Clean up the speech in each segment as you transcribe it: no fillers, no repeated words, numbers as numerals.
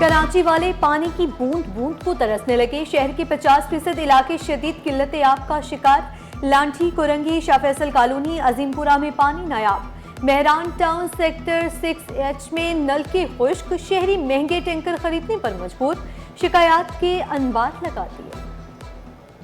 कराची वाले पानी की बूंद बूंद को तरसने लगे। शहर के 50% इलाके शदीद किल्लत आब का शिकार। लांठी, कुरंगी, शाह फैसल कॉलोनी, अजीमपुरा में पानी नायाब। मेहरान टाउन सेक्टर 6H में नलके खुश्क। शहरी महंगे टैंकर खरीदने पर मजबूर। शिकायत के अनबार लगाती है।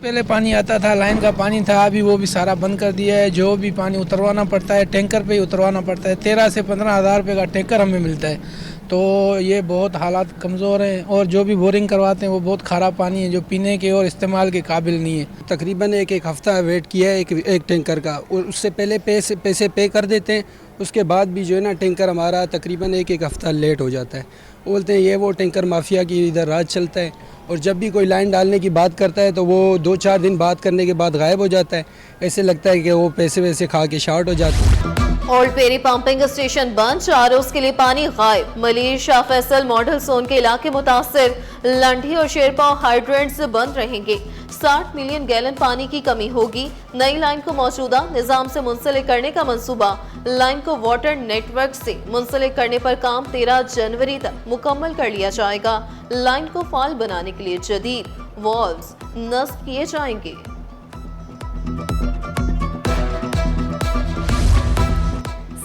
पहले पानी आता था, लाइन का पानी था, अभी वो भी सारा बंद कर दिया है। जो भी पानी उतरवाना पड़ता है टैंकर पे ही उतरवाना पड़ता है। 13 से 15 हज़ार रुपये का टैंकर हमें मिलता है। तो ये बहुत हालात कमज़ोर हैं और जो भी बोरिंग करवाते हैं वो बहुत ख़राब पानी है जो पीने के और इस्तेमाल के काबिल नहीं है। तकरीबन एक हफ़्ता वेट किया है एक टैंकर का, और उससे पहले पैसे पे कर देते हैं। उसके बाद भी जो है ना टैंकर हमारा तकरीबन एक हफ़्ता लेट हो जाता है। बोलते हैं ये वो टैंकर माफिया की इधर राज चलता है, और जब भी कोई लाइन डालने की बात करता है तो वो 2-4 दिन बात करने के बाद गायब हो जाता है। ऐसे लगता है कि वो पैसे वैसे खा के शार्ट हो जाते हैं। ओल्ड पेरी पंपिंग स्टेशन बंद, 4 रोज के लिए पानी गायब। मलिर, शाह फैसल मॉडल जोन के इलाके मुतासर। लंढी और शेरपाव हाइड्रेंट्स बंद रहेंगे। 60 मिलियन गैलन पानी की कमी होगी। नई लाइन को मौजूदा निजाम से मुंसलिक करने का मंसूबा। लाइन को वाटर नेटवर्क से मुंसलिक करने पर काम 13 जनवरी तक मुकम्मल कर लिया जाएगा। लाइन को फाल बनाने के लिए जदीद वॉल्व्स नस्ब किए जाएंगे।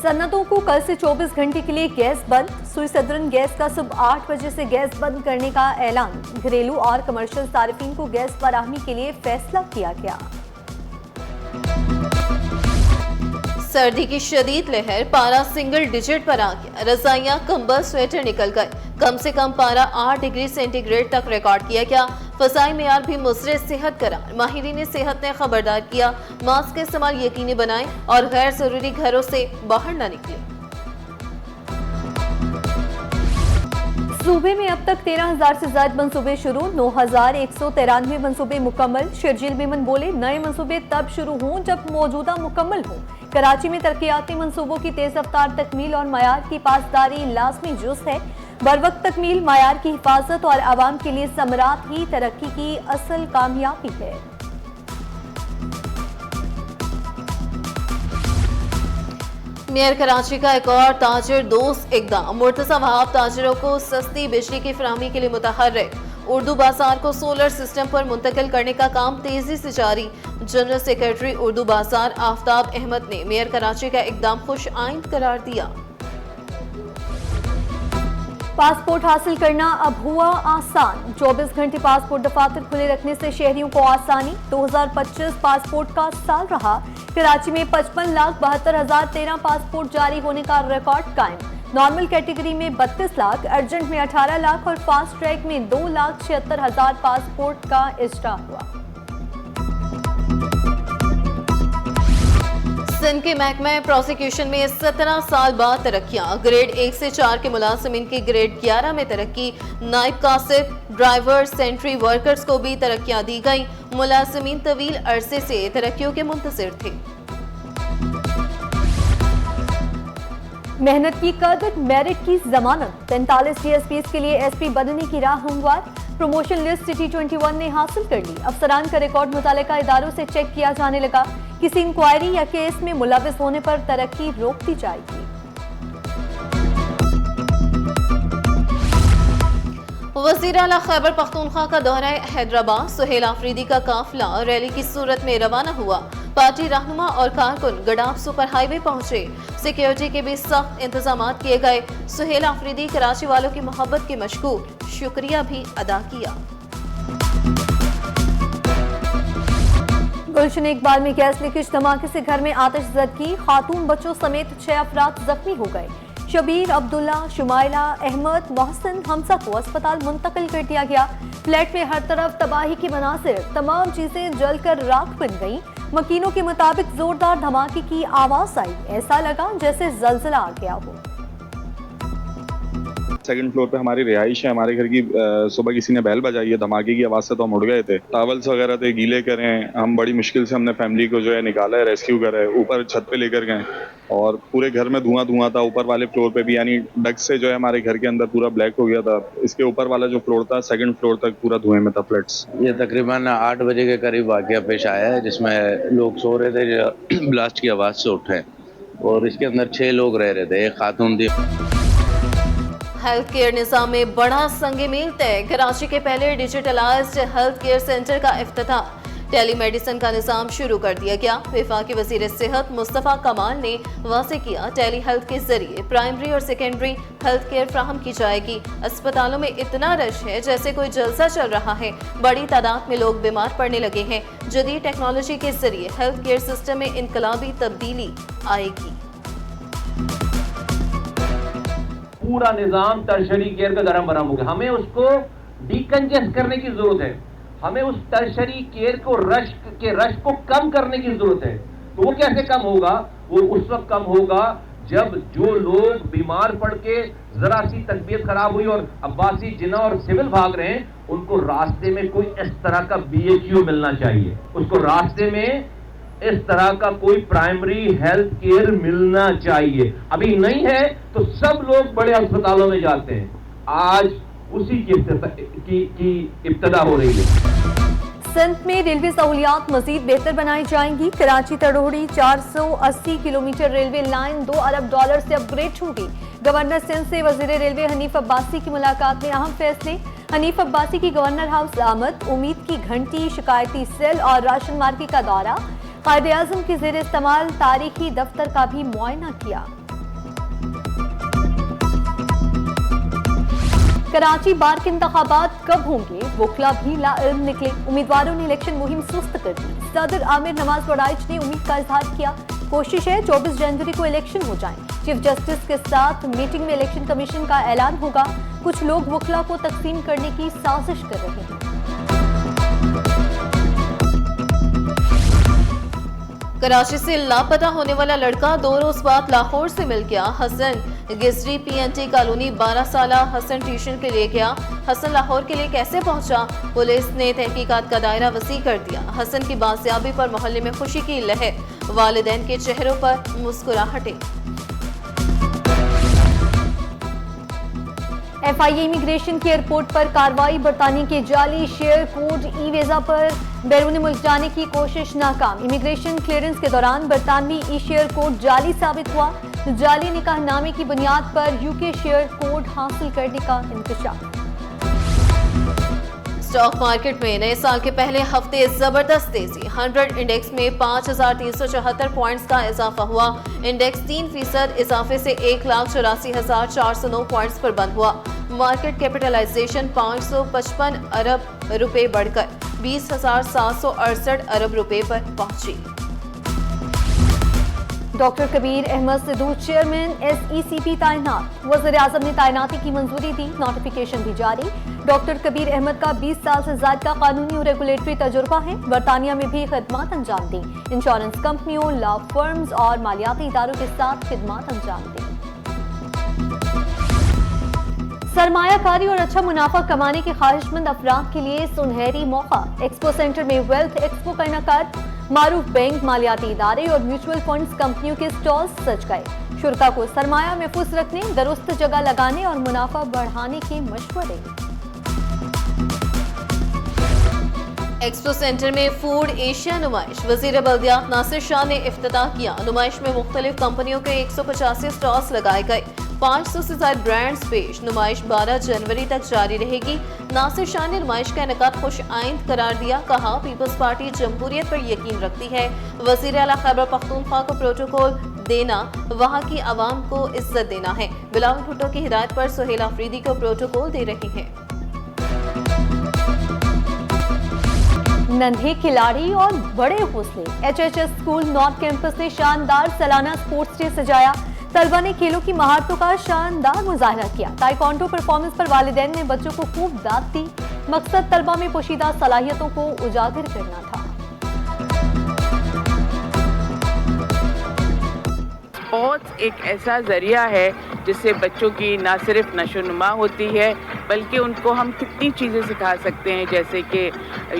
सन्नतों को कल से 24 घंटे के लिए गैस बंद। सुई सदरन गैस का सुबह 8 बजे से गैस बंद करने का ऐलान। घरेलू और कमर्शियल सार्फिन को गैस फराहमी के लिए फैसला किया गया। सर्दी की शदीद लहर, पारा सिंगल डिजिट पर आ गया। रजाइयां, कंबल, स्वेटर निकल गए। कम से कम पारा 8 डिग्री सेंटीग्रेड तक रिकॉर्ड किया गया। फसाई मेयार भी मुसरे सेहत करार। माहिरीन सेहत ने खबरदार किया, मास्क का इस्तेमाल यकीनी बनाएं और गैर जरूरी घरों से बाहर न निकलें। सूबे में अब तक 13,000 से ज्यादा मंसूबे शुरू। 9,193 मंसूबे मुकम्मल। शर्जील मेमन बोले, नए मंसूबे तब शुरू हों जब मौजूदा मुकम्मल हों। कराची में तरक्याती मंसूबों की तेज रफ्तार तकमील और मयार की पासदारी लाजमी जुज़ है। बरवक्त तकमील, मयार की हिफाजत और आवाम के लिए समरात ही तरक्की की असल कामयाबी है। मेयर कराची का एक और ताजिर दोस्त इकदाम। मुर्तज़ा वहाब ताजिरों को सस्ती बिजली की फराहमी के लिए मुतहर्रिक। उर्दू बाजार को सोलर सिस्टम पर मुंतकिल करने का काम तेजी से जारी। जनरल सेक्रेटरी उर्दू बाजार आफ्ताब अहमद ने मेयर कराची का इकदाम खुश आइंद करार दिया। पासपोर्ट हासिल करना अब हुआ आसान। 24 घंटे पासपोर्ट दफातर खुले रखने से शहरियों को आसानी। 2025 पासपोर्ट का साल रहा। कराची में 55,72,013 पासपोर्ट जारी होने का रिकॉर्ड कायम। नॉर्मल कैटेगरी में 32 लाख, अर्जेंट में 18 लाख और फास्ट ट्रैक में 2,76,000 पासपोर्ट का इजरा हुआ। सिंध के महकमा प्रोसिक्यूशन में 17 साल बाद तरक्कियां। ग्रेड 1 से 4 के मुलाजिमीन की ग्रेड 11 में तरक्की। नाइब कासिब, ड्राइवर, सेंट्री वर्कर्स को भी तरक्कियां दी गई। मुलाजिमीन तवील अरसे से तरक्कियों के मुंतजिर थे। मेहनत की कदर, मेरिट की जमानत। 43 DSPs के लिए SP बनने की राह हमवार। प्रमोशन लिस्ट सिटी 21 ने हासिल कर ली। अफसरान का रिकॉर्ड मुतालिका इदारों से चेक किया जाने लगा। किसी इंक्वायरी या केस में मुलविस होने पर तरक्की रोक दी जाएगी। वज़ीर आला खैबर पख्तूनख्वा का दौरा हैदराबाद। सुहेल आफरीदी का काफिला रैली की सूरत में रवाना हुआ। पार्टी रहनुमा और कारकुन गडाफ सुपर हाईवे पहुंचे। सिक्योरिटी के भी सख्त इंतजाम किए गए। सुहेल आफरीदी कराची वालों की मोहब्बत के मशकूर, शुक्रिया भी अदा किया। गुलशन इकबाल में गैस लीकेज धमाके से घर में आतिशज़दगी। खातून बच्चों समेत 6 अफराद जख्मी हो गए। शबीर, अब्दुल्ला, शुमाइला, अहमद, मोहसिन, हमजा को अस्पताल मुंतकिल कर दिया गया। फ्लैट में हर तरफ तबाही के मनासिर, तमाम चीजें जलकर राख बन गईं। मकीनों के मुताबिक जोरदार धमाके की आवाज आई। ऐसा लगा जैसे जलजला आ गया हो। सेकंड फ्लोर पे हमारी रिहाइश है। हमारे घर की सुबह किसी ने बैल बजाई है, धमाके की आवाज से तो हम उठ गए थे। टावल्स वगैरह थे, गीले करें। हम बड़ी मुश्किल से हमने फैमिली को जो है निकाला है, रेस्क्यू करा है। ऊपर छत पे लेकर गए और पूरे घर में धुआं था। ऊपर वाले फ्लोर पे भी, यानी डग से जो है हमारे घर के अंदर पूरा ब्लैक हो गया था। इसके ऊपर वाला जो फ्लोर था, सेकंड फ्लोर तक पूरा धुएं में था फ्लैट्स। ये तकरीबन 8 बजे के करीब वाकया पेश आया है, जिसमें लोग सो रहे थे, जो ब्लास्ट की आवाज से उठे और इसके अंदर 6 लोग रह रहे थे। एक खातून थी। हेल्थ केयर निज़ाम में बड़ा संग मील तय। कराची के पहले डिजिटलाइज्ड हेल्थ केयर सेंटर का इफ्तिताह। टेलीमेडिसिन का निज़ाम शुरू कर दिया गया। वफाकी वज़ीर सेहत मुस्तफ़ा कमाल ने वाज़ेह किया, टेली हेल्थ के जरिए प्राइमरी और सेकेंडरी हेल्थ केयर फ्राहम की जाएगी। अस्पतालों में इतना रश है जैसे कोई जलसा चल रहा है। बड़ी तादाद में लोग बीमार पड़ने लगे हैं। जदीद टेक्नोलॉजी के जरिए हेल्थ केयर सिस्टम में इनकलाबी तब्दीली आएगी। पूरा निजाम टर्शरी केयर का गरम बरम हो गया। हमें उसको डिकंजेस्ट करने की जरूरत है। हमें उस टर्शरी केयर को रश को कम करने की जरूरत है। तो वो कैसे कम होगा? वो उस वक्त कम होगा जब जो लोग बीमार पड़ के जरा सी तबीयत खराब हुई और अब्बासी, जिन्ना और सिविल भाग रहे हैं, उनको रास्ते में कोई इस तरह का BHU मिलना चाहिए। उसको रास्ते में इस तरह का कोई प्राइमरी हेल्थ केयर मिलना चाहिए। अभी नहीं है तो सब लोग बड़े अस्पतालों में जाते हैं। आज उसी की इब्तिदा हो रही है। सिंध में रेलवे सहूलियात मजीद बेहतर बनाई जाएंगी। कराची तड़ोड़ी 480 किलोमीटर रेलवे लाइन $2 अरब से अपग्रेड होगी। गवर्नर सिंध से वजीर रेलवे हनीफ अब्बासी की मुलाकात में अहम फैसले। हनीफ अब्बासी की गवर्नर हाउस आमद, उम्मीद की घंटी, शिकायती सेल और राशन मार्केट का दौरा। कायदे आज़म के ज़ेर इस्तेमाल तारीखी दफ्तर का भी मुआयना किया। कराची बार के इंतखाबात कब होंगे? वकला भी लाइल्म निकले। उम्मीदवारों ने इलेक्शन मुहिम सुस्त कर दी। सदर आमिर नवाज बड़ाइच ने उम्मीद का इजहार किया, कोशिश है 24 जनवरी को इलेक्शन हो जाए। चीफ जस्टिस के साथ मीटिंग में इलेक्शन कमीशन का ऐलान होगा। कुछ लोग वकला को तकसीम करने की साजिश कर रहे हैं। कराची से लापता होने वाला लड़का 2 रोज बाद लाहौर से मिल गया। हसन गिजरी PNT कॉलोनी 12 साला हसन ट्यूशन के लिए गया। हसन लाहौर के लिए कैसे पहुंचा? पुलिस ने तहकीकात का दायरा वसी कर दिया। हसन की बाजियाबी पर मोहल्ले में खुशी की लहर। वालिदैन के चेहरों पर मुस्कुराहटें। FIA इमिग्रेशन की एयरपोर्ट पर कार्रवाई। बरतानिया के जाली शेयर कोड वीजा पर बैरून मुल्क जाने की कोशिश नाकाम। इमिग्रेशन क्लियरेंस के दौरान बरतानवी शेयर कोड जाली साबित हुआ। जाली निकाहनामे की बुनियाद पर UK शेयर कोड हासिल करने का इंतजाम। स्टॉक मार्केट में नए साल के पहले हफ्ते जबरदस्त तेजी। 100 इंडेक्स में 5374 पॉइंट्स का इजाफा हुआ। इंडेक्स 3% इजाफे से 1,84,409 पॉइंट्स पर बंद हुआ। मार्केट कैपिटलाइजेशन 555 अरब रुपए बढ़कर 20,768 अरब रुपए पर पहुंची। Doctor Kabir Ahmed Sidhu chairman SECP तैनात। वज़ीर आज़म ने तैनाती की मंजूरी दी, नोटिफिकेशन भी जारी। डॉक्टर कबीर अहमद का 20 साल से ज्यादा का कानूनी और रेगुलेटरी तजुर्बा है। बरतानिया में भी खिदमत अंजाम दी। इंश्योरेंस कंपनियों, लॉ फर्म्स और मालियाती इदारों के साथ खिदमत अंजाम दी। सरमायाकारी और अच्छा मुनाफा कमाने के ख्वाहिशमंद अफराद के लिए सुनहरी मौका। एक्सपो सेंटर में वेल्थ एक्सपो का इनेकाद। मारूफ बैंक, मालियाती इदारे और म्यूचुअल फंड्स कंपनियों के स्टॉल्स सज गए। शुरका को सरमाया महफूज रखने, दुरुस्त जगह लगाने और मुनाफा बढ़ाने के मशवरे। एक्सपो सेंटर में फूड एशिया नुमाइश। वजीर बल्दियात नासिर शाह ने इफ्तिताह किया। नुमाइश में मुख्तलिफ कंपनियों के 185 स्टॉल्स लगाए गए। 500 से ज्यादा ब्रांड्स पेश। नुमाइश 12 जनवरी तक जारी रहेगी। नासिर शाह ने नुमाइश का इनेकाद खुश आइंद करार दिया। कहा, पीपल्स पार्टी जमहूरियत पर यकीन रखती है। वजीर आला खैबर पख्तूनख्वा को प्रोटोकॉल देना वहाँ की आवाम को इज्जत देना है। बिलावल भुट्टो की हिदायत पर सुहेल आफरीदी को प्रोटोकॉल दे रही है। नन्हे खिलाड़ी और बड़े हौसले। HHS स्कूल नॉर्थ कैंपस ने शानदार सालाना स्पोर्ट्स डे सजाया। तलबा ने खेलों की महारतों का शानदार मुजाहरा किया। ताइक्वांडो परफॉर्मेंस पर वालिदैन ने बच्चों को खूब दाद दी। मकसद तलबा में पोशीदा सलाहियतों को उजागर करना था। स्पोर्ट्स एक ऐसा ज़रिया है जिससे बच्चों की ना सिर्फ नशोनुमा होती है बल्कि उनको हम कितनी चीज़ें सिखा सकते हैं, जैसे कि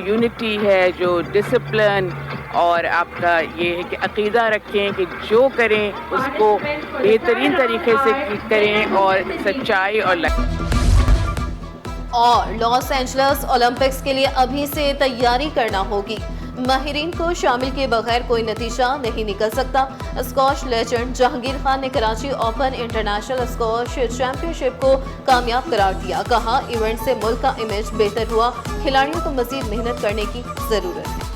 यूनिटी है, जो डिसिप्लिन, और आपका ये है कि अकीदा रखें कि जो करें उसको बेहतरीन तरीके से करें और सच्चाई और लॉस एंजल्स ओलंपिक्स के लिए अभी से तैयारी करना होगी। माहिरीन को शामिल किए बगैर कोई नतीजा नहीं निकल सकता। स्क्वॉश लेजेंड जहांगीर खान ने Karachi open international squash championship को कामयाब करार दिया। कहा, इवेंट से मुल्क का इमेज बेहतर हुआ, खिलाड़ियों को मजीद मेहनत करने की जरूरत है।